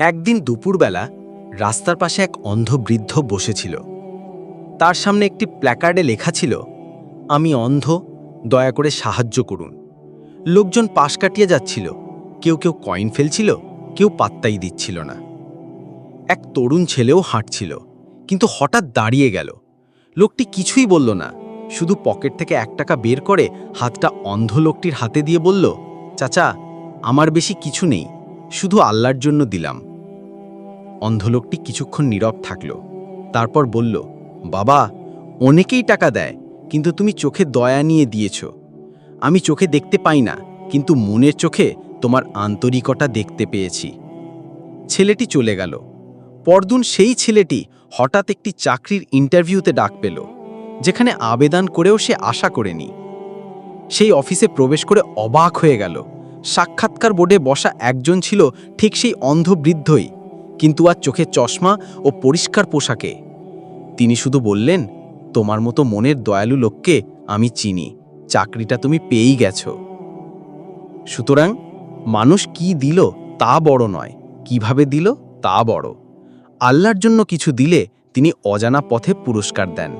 একদিন দুপুরবেলা রাস্তার পাশে এক অন্ধ বৃদ্ধ বসেছিল। তার সামনে একটি প্ল্যাকার্ডে লেখা ছিল, আমি অন্ধ, দয়া করে সাহায্য করুন। লোকজন পাশ কাটিয়ে যাচ্ছিল, কেউ কেউ কয়েন ফেলছিল, কেউ পাত্তাই দিচ্ছিল না। এক তরুণ ছেলেও হাঁটছিল, কিন্তু হঠাৎ দাঁড়িয়ে গেল। লোকটি কিছুই বলল না, শুধু পকেট থেকে 1 টাকা বের করে হাতটা অন্ধ লোকটির হাতে দিয়ে বলল, চাচা, আমার বেশি কিছু নেই, শুধু আল্লাহর জন্য দিলাম। অন্ধ লোকটি কিছুক্ষণ নীরব থাকল, তারপর বলল, বাবা, অনেকেই টাকা দেয়, কিন্তু তুমি চোখে দয়া নিয়ে দিয়েছ। আমি চোখে দেখতে পাই না, কিন্তু মনের চোখে তোমার আন্তরিকতা দেখতে পেয়েছি। ছেলেটি চলে গেল। পরদিন সেই ছেলেটি হঠাৎ একটি চাকরির ইন্টারভিউতে ডাক পেল, যেখানে আবেদন করেও সে আশা করেনি। সেই অফিসে প্রবেশ করে অবাক হয়ে গেল। সাক্ষাৎকার বোর্ডে বসা একজন ছিল ঠিক সেই অন্ধ বৃদ্ধই, কিন্তু আর চোখে চশমা ও পরিষ্কার পোশাকে। তিনি শুধু বললেন, তোমার মতো মনের দয়ালু লোককে আমি চিনি, চাকরিটা তুমি পেয়েই গেছো। সুতরাং মানুষ কি দিল তা বড় নয়, কিভাবে দিল তা বড়। আল্লাহর জন্য কিছু দিলে তিনি অজানা পথে পুরস্কার দেন।